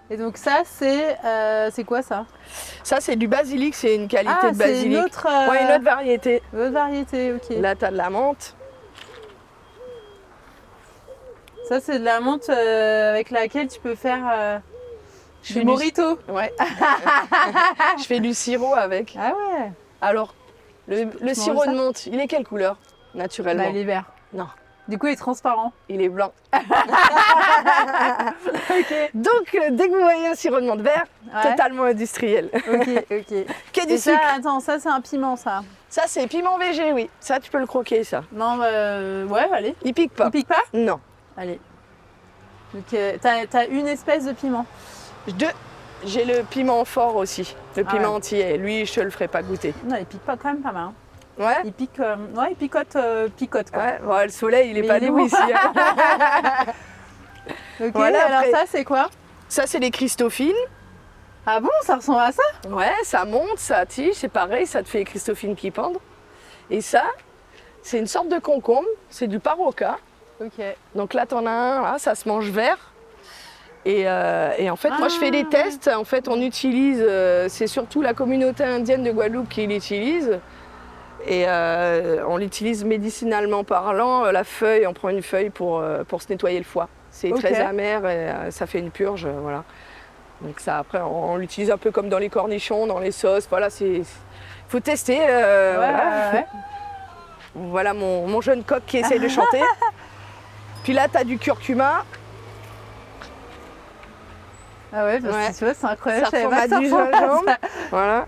Et donc ça, c'est quoi ça? Ça, c'est du basilic, c'est une qualité de c'est basilic. une autre, Ouais, une autre variété. autre variété, ok. Là, tu as de la menthe. Ça, c'est de la menthe avec laquelle tu peux faire du fais mojito. Ouais. Je fais du sirop avec. Ah ouais. Alors, le sirop de menthe, il est quelle couleur, naturellement? Bah, il est vert. Non. Du coup, il est transparent. Il est blanc. Ok. Donc, dès que vous voyez un sirop de menthe vert, Ouais. totalement industriel. Ok, ok. Que du Et ça, sucre. attends, ça, c'est un piment, ça. Ça, c'est piment VG, oui. Ça, tu peux le croquer, ça. Non, ouais, allez. Il pique pas. Il pique pas? Non. Allez. Donc, t'as une espèce de piment. J'ai le piment fort aussi. Le Ah piment ouais. entier. Lui, je te le ferai pas goûter. Non, il pique pas quand même pas mal. Hein. Ouais. Il pique, ouais, il picote quoi. Ouais, bon, le soleil, il est Mais pas il est doux bon. ici. Hein. Ok, Voilà, alors après- ça, c'est quoi? Ça, c'est des Christophines. Ah bon, ça ressemble à ça? Ouais, ça monte, ça tige, c'est pareil, ça te fait les Christophines qui pendent. Et ça, c'est une sorte de concombre, c'est du paroka. Ok. Donc là, t'en as un, là, ça se mange vert. Et en fait, moi, je fais des tests. En fait, on utilise, c'est surtout la communauté indienne de Guadeloupe qui l'utilise. Et on l'utilise médicinalement parlant. La feuille, on prend une feuille pour se nettoyer le foie. C'est Ok. très amer et ça fait une purge, voilà. Donc ça, après, on l'utilise un peu comme dans les cornichons, dans les sauces. Voilà, faut tester. Voilà. Ouais. Voilà mon jeune coq qui essaie de chanter. Puis là, tu as du curcuma. Ah ouais, parce Ouais. que tu vois, c'est incroyable. Ça je savais ressemble pas à que ça du ressemblait à gingembre. ça. Voilà.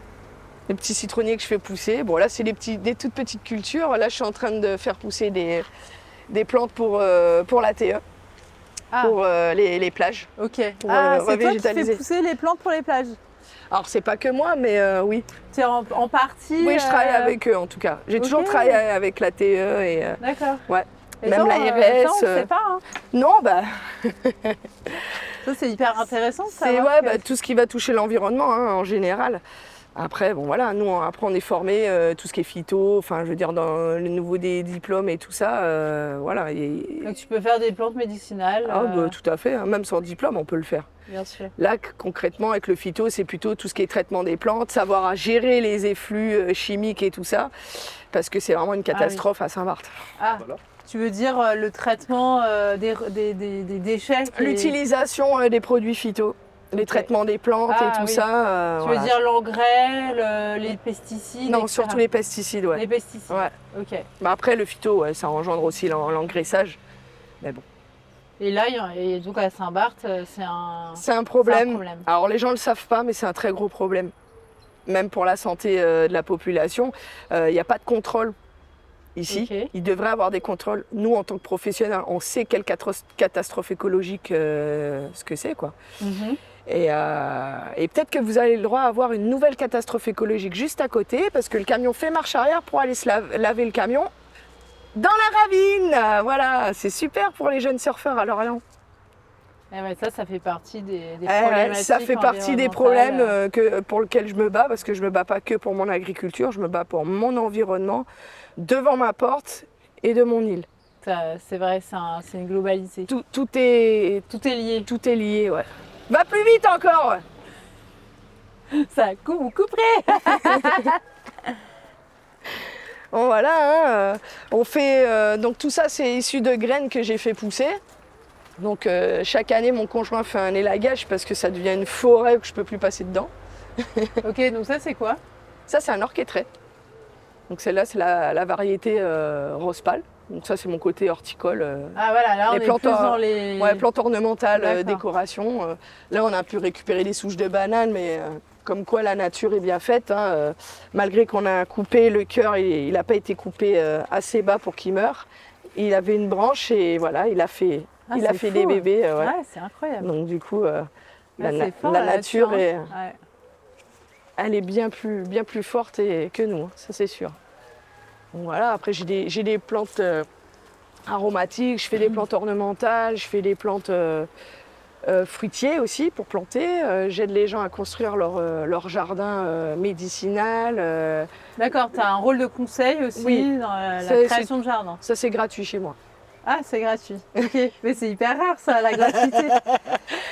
Les petits citronniers que je fais pousser. Bon, là, c'est des toutes petites cultures. Là, je suis en train de faire pousser des plantes pour la TE, Ah, pour les plages. ok. pour, Ah, c'est toi qui revégétaliser. fais pousser les plantes pour les plages. Alors, c'est pas que moi, mais oui. C'est en partie. Oui, je travaille avec eux, en tout cas. J'ai toujours ok. travaillé avec la TE et D'accord. ouais. Et Même ça, l'ARS. ça, on sait pas. Hein. Non, bah, Ça, c'est hyper intéressant de c'est savoir que- tout ce qui va toucher l'environnement hein, en général. Après, bon voilà, nous après on est formés, tout ce qui est phyto, enfin je veux dire dans le niveau des diplômes et tout ça, voilà. Donc, tu peux faire des plantes médicinales. Ah, bah, tout à fait, hein, même sans diplôme on peut le faire. Bien sûr. Là concrètement avec le phyto, c'est plutôt tout ce qui est traitement des plantes, savoir à gérer les effluves chimiques et tout ça, parce que c'est vraiment une catastrophe à Saint-Barth. Ah, Voilà. tu veux dire le traitement des déchets L'utilisation des produits phyto, les Ok. traitements des plantes Ah, et tout oui. ça. Tu voilà. veux dire l'engrais, les pesticides Non, etc. surtout les pesticides, ouais. Les pesticides. Ouais. Ok. Bah après, le phyto, ouais, ça engendre aussi l'engraissage. Mais bon. Et là, et donc à Saint-Barth, c'est un. C'est un problème. C'est un problème. Alors, les gens ne le savent pas, mais c'est un très gros problème. Même pour la santé de la population. Il n'y a pas de contrôle ici. Ok. Il devrait avoir des contrôles. Nous, en tant que professionnels, on sait quelle catastrophe écologique ce que c'est, quoi. Mhm. Et peut-être que vous avez le droit à avoir une nouvelle catastrophe écologique juste à côté, parce que le camion fait marche arrière pour aller se laver le camion dans la ravine. Voilà, c'est super pour les jeunes surfeurs à Lorient. Eh ouais, ça fait partie des problématiques. Ça fait partie des problèmes environnementales. pour lesquels je me bats, parce que je me bats pas que pour mon agriculture, je me bats pour mon environnement, devant ma porte et de mon île. C'est vrai, c'est une globalité. Tout est lié, ouais. Va plus vite encore. Ça vous couperait. Bon, voilà, hein, on fait donc tout ça c'est issu de graines que j'ai fait pousser. Donc chaque année mon conjoint fait un élagage parce que ça devient une forêt que je peux plus passer dedans. Ok, donc ça c'est quoi? Ça c'est un orchestret. Donc celle-là c'est la variété rose pâle. Donc ça c'est mon côté horticole. Ah voilà, là on les est plantes plus dans les. Ouais, plantes ornementales, D'accord. décoration. Là on a pu récupérer des souches de bananes, mais comme quoi la nature est bien faite. Hein, malgré qu'on a coupé le cœur, il n'a pas été coupé assez bas pour qu'il meure. Il avait une branche et voilà, il a fait c'est des fou, bébés. Ouais, Ouais. c'est incroyable. Donc du coup, C'est fort, la nature, hein. elle est bien plus forte que nous, hein, ça c'est sûr. Donc voilà, après j'ai des plantes aromatiques, je fais des plantes ornementales, je fais des plantes fruitiers aussi pour planter. J'aide les gens à construire leur jardin médicinal. D'accord, tu as un rôle de conseil aussi Oui. dans la C'est- création de jardin. Ça c'est gratuit chez moi. Ah, c'est gratuit. Ok, mais c'est hyper rare ça, la gratuité.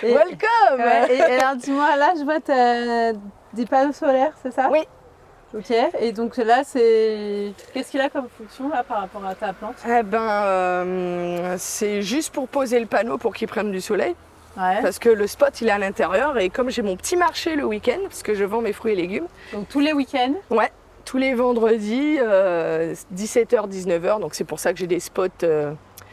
Et, Welcome. ouais, et alors dis-moi, là je vois t'as des panneaux solaires, c'est ça? Oui. Ok, et donc là qu'est-ce qu'il a comme fonction là par rapport à ta plante? Eh ben, c'est juste pour poser le panneau pour qu'il prenne du soleil. Ouais. Parce que le spot il est à l'intérieur et comme j'ai mon petit marché le week-end, parce que je vends mes fruits et légumes. Donc tous les week-ends? Ouais, tous les vendredis, 17h, 19h. Donc c'est pour ça que j'ai des spots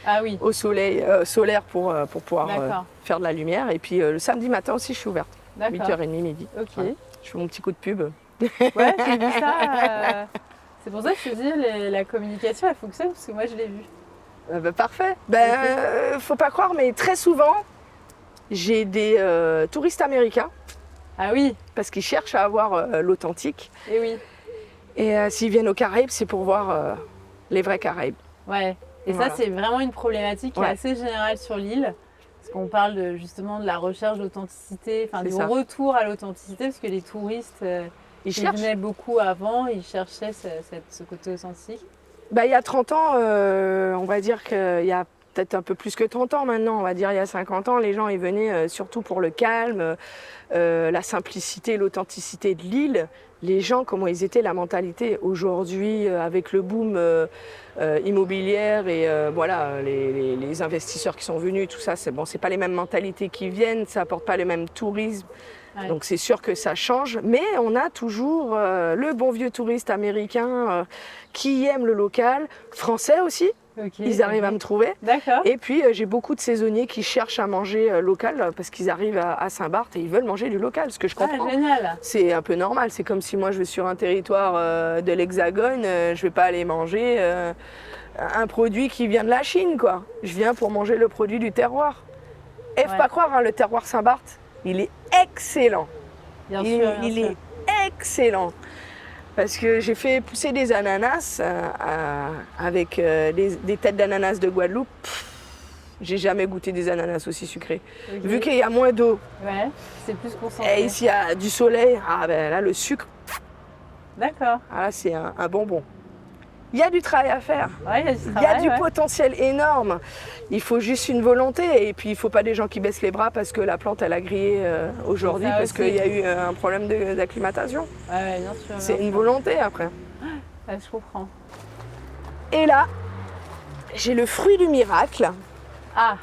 Ah oui. au soleil, solaire pour pouvoir D'accord. faire de la lumière. Et puis le samedi matin aussi je suis ouverte. D'accord. 8h30 midi. Ok. Voilà. Je fais mon petit coup de pub. Ouais, j'ai vu ça. C'est pour ça que je te dis, la communication, elle fonctionne parce que moi, je l'ai vu. Parfait. Faut pas croire, mais très souvent, j'ai des touristes américains Ah oui, parce qu'ils cherchent à avoir l'authentique. et oui. Et s'ils viennent aux Caraïbes, c'est pour voir les vrais Caraïbes. Ouais. Et Voilà. ça, c'est vraiment une problématique qui est Ouais. assez générale sur l'île. Parce qu'on parle justement de la recherche d'authenticité, enfin C'est du ça. retour à l'authenticité, parce que les touristes Ils qui cherchent. venaient beaucoup avant, ils cherchaient ce côté authentique. Il y a 30 ans, on va dire qu'il y a peut-être un peu plus que 30 ans maintenant, on va dire il y a 50 ans, les gens ils venaient surtout pour le calme, la simplicité, l'authenticité de l'île. Les gens, comment ils étaient, la mentalité aujourd'hui avec le boom immobilier et voilà, les investisseurs qui sont venus, tout ça, c'est pas les mêmes mentalités qui viennent, ça apporte pas le même tourisme. Ouais. Donc c'est sûr que ça change, mais on a toujours le bon vieux touriste américain qui aime le local, français aussi, Ok, ils arrivent à me trouver. D'accord. Et puis j'ai beaucoup de saisonniers qui cherchent à manger local parce qu'ils arrivent à Saint-Barth et ils veulent manger du local, ce que je comprends. Ah, génial. C'est un peu normal, c'est comme si moi je vais sur un territoire de l'Hexagone, je vais pas aller manger un produit qui vient de la Chine, quoi. Je viens pour manger le produit du terroir. Et faut Ouais. pas croire, hein, le terroir Saint-Barth, il est excellent. Bien Il sûr, bien sûr. est excellent. Parce que j'ai fait pousser des ananas avec des têtes d'ananas de Guadeloupe. J'ai jamais goûté des ananas aussi sucrés. Ok. Vu qu'il y a moins d'eau Ouais, c'est plus concentré. et ici il y a du soleil, là le sucre, D'accord. là c'est un bonbon. Il y a du travail à faire. Ouais, il y a du Il y a travail. du ouais. potentiel énorme. Il faut juste une volonté et puis il ne faut pas des gens qui baissent les bras parce que la plante elle a grillé aujourd'hui Ça parce aussi. qu'il y a eu un problème d'acclimatation. Ouais, bien sûr. C'est bien une sûr. volonté après. Ouais, je comprends. Et là, j'ai le fruit du miracle. Ah,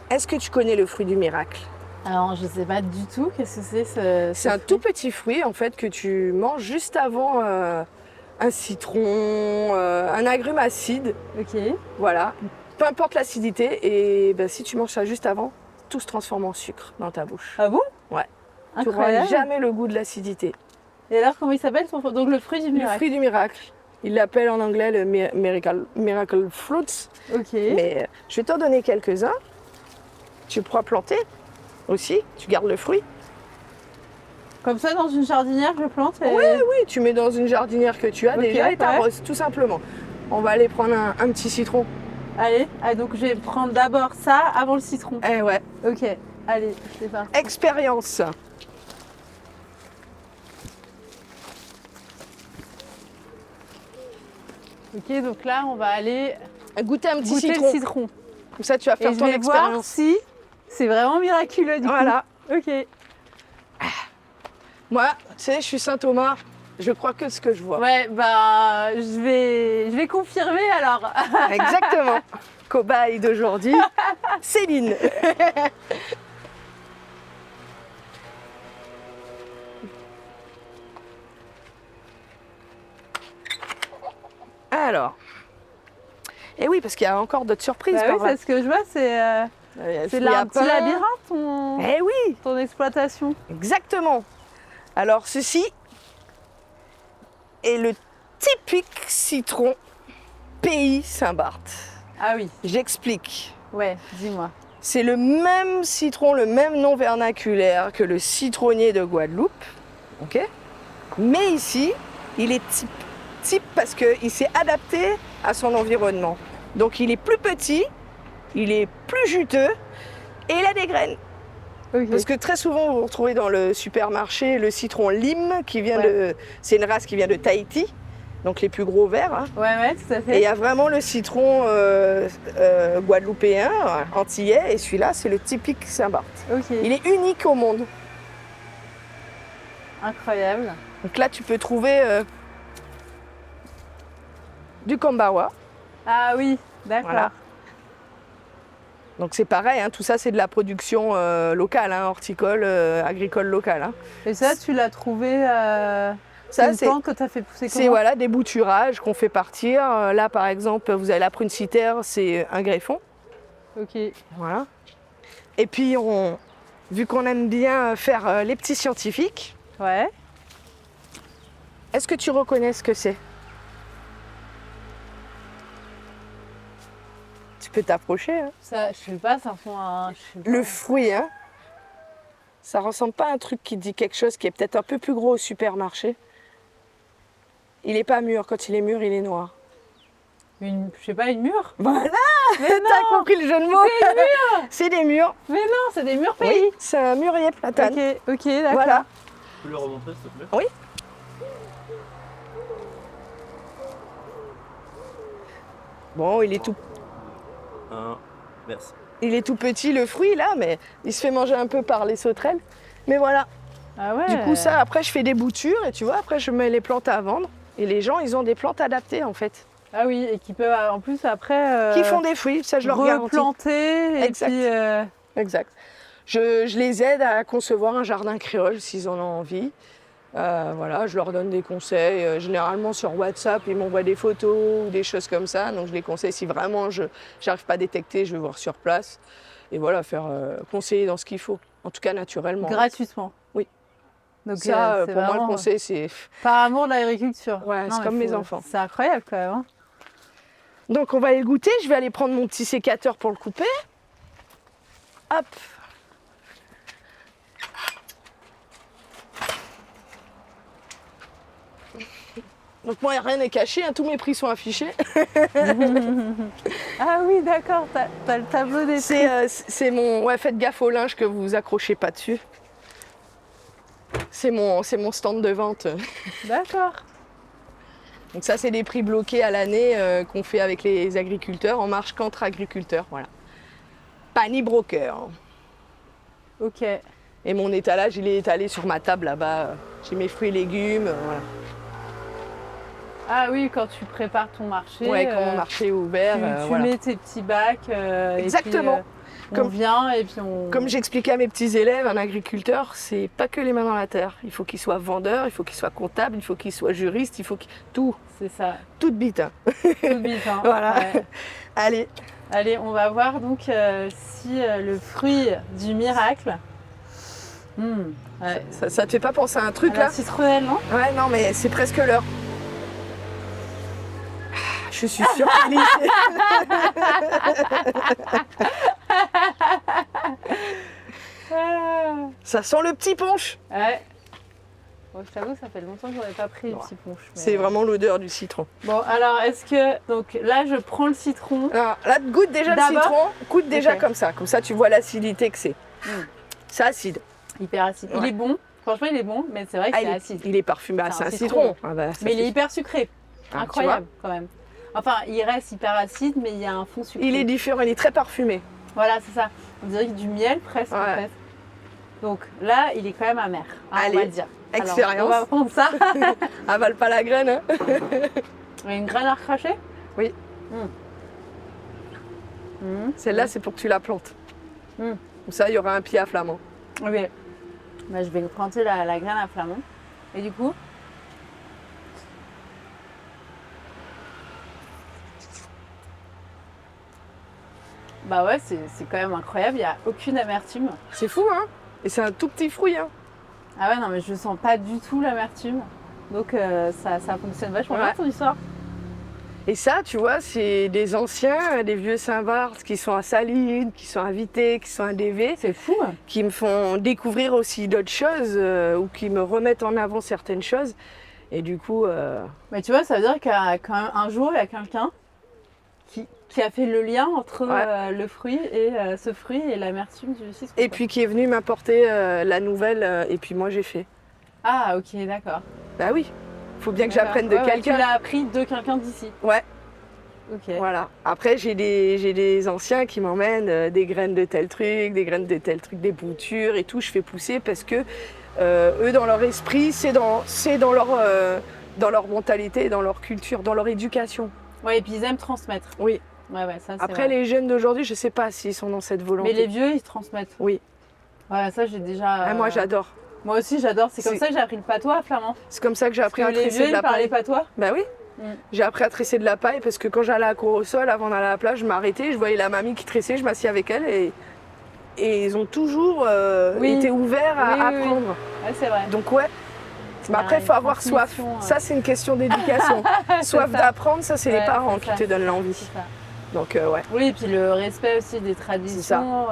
Est-ce que tu connais le fruit du miracle? alors je sais pas du tout qu'est-ce que c'est C'est un tout petit fruit en fait que tu manges juste avant un citron, un agrume acide. Ok. Voilà, peu importe l'acidité. Et si tu manges ça juste avant, tout se transforme en sucre dans ta bouche. Ah bon? Ouais. Tu n'auras Incroyable. jamais le goût de l'acidité. Et alors comment il s'appelle donc le fruit du Le miracle? fruit du miracle. Il l'appelle en anglais le miracle fruits. Ok. Mais je vais t'en donner quelques-uns. Tu pourras planter aussi. Tu gardes le fruit. Comme ça dans une jardinière je plante et... Oui, oui, tu mets dans une jardinière que tu as Ok, déjà et ouais. t'arroses, tout simplement. On va aller prendre un petit citron. Allez, donc je vais prendre d'abord ça avant le citron. Eh ouais, Ok, allez, c'est parti. expérience. Ok, donc là on va aller Goûter un petit goûter citron. le citron. Comme ça, tu vas Et faire je ton vais voir expérience. si c'est vraiment miraculeux du Voilà. coup. Ok. Moi, tu sais, je suis Saint Thomas. Je crois que ce que je vois. Ouais, bah je vais confirmer alors. Exactement. Cobaye d'aujourd'hui, Céline. Alors. Et oui, parce qu'il y a encore d'autres surprises. Bah par oui, là. c'est ce que je vois, c'est Il y a un petit plein. labyrinthe Eh oui, ton exploitation. exactement. Alors, ceci est le typique citron pays Saint-Barth. Ah oui, J'explique. ouais, dis-moi. C'est le même citron, le même nom vernaculaire que le citronnier de Guadeloupe. Ok. Mais ici, il est type parce qu'il s'est adapté à son environnement. Donc il est plus petit, il est plus juteux et il a des graines. Ok. Parce que très souvent, vous retrouvez dans le supermarché le citron lime qui vient Ouais. c'est une race qui vient de Tahiti. donc les plus gros verts. Hein. Ouais, tout à Et il fait. y a vraiment le citron guadeloupéen, antillais, et celui-là, c'est le typique Saint-Barth. Ok, Il est unique au monde. incroyable. Donc là, tu peux trouver du Kambawa. Ah oui, d'accord. Voilà. Donc c'est pareil, hein, tout ça, c'est de la production locale, hein, horticole, agricole locale. Hein. Et ça, tu l'as trouvé... c'est Ça, une plante que tu as fait pousser c'est comment? voilà, des bouturages qu'on fait partir. Là, par exemple, vous avez la prune citer, c'est un greffon. Ok. Voilà. Et puis, vu qu'on aime bien faire les petits scientifiques, Ouais. est-ce que tu reconnais ce que c'est? Tu peux t'approcher. Hein. Ça, je sais pas, ça fond un... je sais pas. Le fruit, hein, ça ressemble pas à un truc qui dit quelque chose qui est peut-être un peu plus gros au supermarché. Il n'est pas mûr. Quand il est mûr, il est noir. Je sais pas, une mûre? Voilà. Mais T'as non! compris le jeu de mots. C'est des mûrs. Mais non, c'est des mûres Oui, pays! c'est un mûrier platane. Ok, d'accord. Voilà. Tu peux le remontrer, s'il te plaît? Oui. Bon, Merci. il est tout petit le fruit là, mais il se fait manger un peu par les sauterelles. Mais voilà. Ah ouais. Du coup, ça, après, je fais des boutures et tu vois, après, je mets les plantes à vendre. Et les gens, ils ont des plantes adaptées en fait. Ah oui, et qui peuvent en plus après... Qui font des fruits, ça je leur garantis. replanter et Exact. puis... Exact. Je les aide à concevoir un jardin créole s'ils en ont envie. Voilà, je leur donne des conseils. Généralement sur WhatsApp, ils m'envoient des photos ou des choses comme ça. Donc je les conseille si vraiment je n'arrive pas à détecter, je vais voir sur place. Et voilà, faire conseiller dans ce qu'il faut. En tout cas naturellement. gratuitement. Oui. Donc Ça, c'est pour moi, le vraiment conseil, c'est... par amour de l'agriculture. Ouais, Non, c'est mais comme mes enfants. C'est incroyable quand même. Hein. Donc on va aller le goûter. Je vais aller prendre mon petit sécateur pour le couper. Hop. Donc moi, rien n'est caché, hein, tous mes prix sont affichés. Ah oui, d'accord, t'as le tableau des prix. C'est mon... Ouais, faites gaffe au linge que vous vous accrochez pas dessus. C'est mon stand de vente. D'accord. Donc ça, c'est des prix bloqués à l'année qu'on fait avec les agriculteurs. On marche qu'entre agriculteurs, voilà. Pas ni broker. Ok. Et mon étalage, il est étalé sur ma table là-bas. J'ai mes fruits et légumes, voilà. Ah oui, quand tu prépares ton marché, Ouais, quand mon marché est ouvert, tu voilà. mets tes petits bacs. Exactement. Et puis, on vient et puis on... Comme j'expliquais à mes petits élèves, un agriculteur, c'est pas que les mains dans la terre. Il faut qu'il soit vendeur, il faut qu'il soit comptable, il faut qu'il soit juriste, il faut qu'il... Tout, C'est ça, toute bite. Hein. tout vite. Hein. Voilà. Ouais. Allez, Allez, on va voir donc si le fruit du miracle... ouais. ça te fait pas penser à un truc À la là? citronnelle, non? Ouais, non, mais c'est presque l'heure. Je suis sûre qu'il est... Ah. Ça sent le petit punch. Ouais. Bon, je t'avoue, ça fait longtemps que j'en ai pas pris le Ouais. petit punch. mais- C'est vraiment l'odeur du citron. Bon, alors, est-ce que... Donc là, je prends le citron. Alors, là, goûte déjà le D'abord citron. Goûte déjà Ok. comme ça. Comme ça, tu vois l'acidité que c'est. C'est acide. Hyper acide. Il Ouais. est bon. Franchement, il est bon, mais c'est vrai que Ah, c'est il, est, acide. il est parfumé. Ah, C'est c'est un un citron. citron. Ah, bah, ça Mais il est suffit. hyper sucré. Ah, tu Incroyable, quand même. Enfin, il reste hyper acide, mais il y a un fond sucré. Il est différent, il est très parfumé. Voilà, c'est ça. On dirait que du miel, presque, en Ouais. fait. Donc là, il est quand même amer. Hein, Allez, on va le dire. Alors, expérience. on va prendre ça. Avale pas la graine. Hein. Il y a une graine à recracher. Oui. Celle-là, c'est pour que tu la plantes. Mm. Comme ça, il y aura un pied à flamand. Ok. Bah, je vais planter la graine à flamand. Et du coup, bah ouais, c'est quand même incroyable. Il n'y a aucune amertume. C'est fou, hein? Et c'est un tout petit fruit, hein? Ah ouais, non, mais je sens pas du tout l'amertume. Donc ça fonctionne vachement bien Ouais. ton histoire. Et ça, tu vois, c'est des anciens, des vieux Saint-Barth qui sont à Saline, qui sont invités, qui sont à DV, C'est fou. Hein. qui me font découvrir aussi d'autres choses ou qui me remettent en avant certaines choses. Et du coup, Mais tu vois, ça veut dire qu'un un jour, il y a quelqu'un qui a fait le lien entre le fruit et ce fruit et l'amertume du citron. et puis qui est venu m'apporter la nouvelle, et puis moi j'ai fait. Ah, ok, d'accord. Bah oui, Faut bien que j'apprenne de Ouais, quelqu'un. tu l'as appris de quelqu'un d'ici. Ouais, Ok. voilà. Après, j'ai des anciens qui m'emmènent des graines de tel truc, des graines de tel truc, des boutures et tout. Je fais pousser parce que eux, dans leur esprit, c'est dans leur mentalité, dans leur culture, dans leur éducation. Ouais, et puis ils aiment transmettre. Oui. Ouais, ça c'est Après, vrai. les jeunes d'aujourd'hui, je sais pas s'ils sont dans cette volonté. Mais les vieux, ils transmettent. Oui. Ouais, ça j'ai déjà. Ah, moi, j'adore. Moi aussi, j'adore. C'est comme C'est- ça que j'ai appris le patois flamand. C'est comme ça que j'ai appris à Parce que les tresser vieux, de ils la parlaient paille. patois. Bah oui. Mm. J'ai appris à tresser de la paille parce que quand j'allais à cour au sol, avant d'aller à la plage, je m'arrêtais, je voyais la mamie qui tressait, je m'assieds avec elle et ils ont toujours Oui. été ouverts à Oui, oui, oui. apprendre. Ouais, c'est vrai. Donc ouais. Mais après, il faut avoir soif. Ça, c'est une question d'éducation. Soif ça. d'apprendre, ça, c'est les Ouais, parents c'est qui ça. te donnent l'envie. C'est ça. Donc ouais, Oui, et puis le respect aussi des traditions.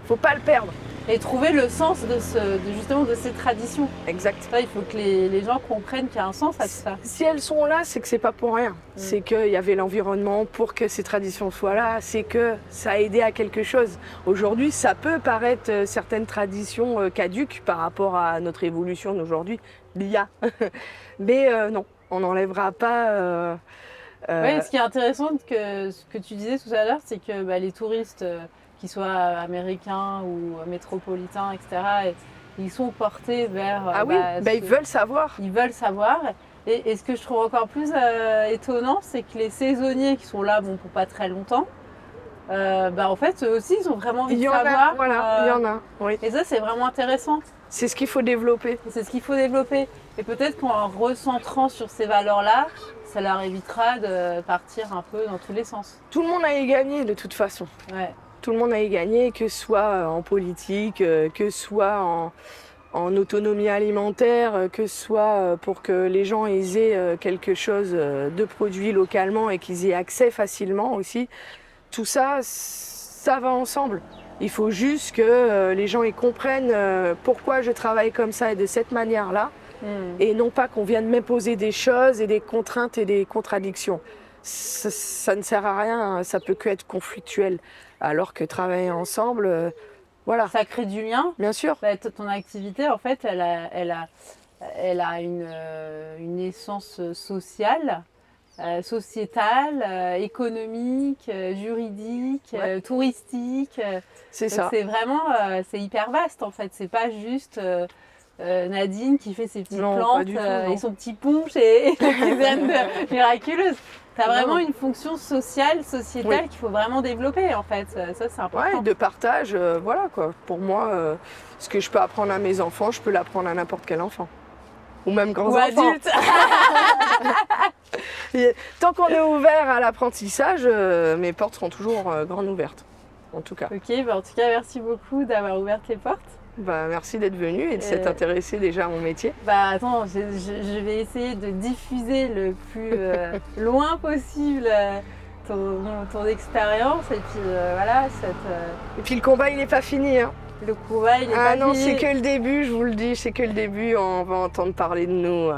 faut pas le perdre. Et trouver le sens justement de ces traditions. Exact. Ça, il faut que les gens comprennent qu'il y a un sens à tout ça. Si elles sont là, c'est que c'est pas pour rien. C'est qu'il y avait l'environnement pour que ces traditions soient là. C'est que ça a aidé à quelque chose. Aujourd'hui, ça peut paraître certaines traditions caduques par rapport à notre évolution d'aujourd'hui, l'IA. Mais non, on n'enlèvera pas. Ouais, ce qui est intéressant, ce que tu disais tout à l'heure, c'est que les touristes, qu'ils soient américains ou métropolitains, etc., ils sont portés vers. Ah oui, ils veulent savoir. Ils veulent savoir. Et ce que je trouve encore plus étonnant, c'est que les saisonniers qui sont là, pour pas très longtemps, en fait, eux aussi, ils ont vraiment envie de savoir. Il y en a, oui. Et ça, c'est vraiment intéressant. C'est ce qu'il faut développer. C'est ce qu'il faut développer. Et peut-être qu'en recentrant sur ces valeurs-là, ça leur évitera de partir un peu dans tous les sens. Tout le monde a y gagné de toute façon. Ouais. Tout le monde a y gagné, que ce soit en politique, que ce soit en autonomie alimentaire, que ce soit pour que les gens aient quelque chose de produit localement et qu'ils y aient accès facilement aussi. Tout ça, ça va ensemble. Il faut juste que les gens y comprennent pourquoi je travaille comme ça et de cette manière-là. Et non pas qu'on vienne m'imposer des choses et des contraintes et des contradictions. Ça ne sert à rien, ça peut que être conflictuel. Alors que travailler ensemble, voilà. Ça crée du lien. Bien sûr. Ton activité, en fait, elle a une essence sociale, sociétale, économique, juridique, touristique. C'est Donc ça. c'est vraiment, c'est hyper vaste en fait. C'est pas juste Nadine qui fait ses petites plantes et son petit punch et sa tisane miraculeuse. Tu as vraiment une fonction sociale, sociétale qu'il faut vraiment développer en fait. Ça, c'est important. Ouais, de partage, voilà quoi. Pour moi, ce que je peux apprendre à mes enfants, je peux l'apprendre à n'importe quel enfant. Ou même grands enfants. Adultes. Tant qu'on est ouvert à l'apprentissage, mes portes seront toujours grandes ouvertes. En tout cas. Ok, en tout cas, merci beaucoup d'avoir ouvert les portes. Merci d'être venu et de s'être intéressé déjà à mon métier. Attends, je vais essayer de diffuser le plus loin possible ton expérience et puis voilà. Et puis le combat il n'est pas fini. Hein. Le combat il est pas fini. Ah non, c'est que le début, je vous le dis, c'est que le début, on va entendre parler de nous.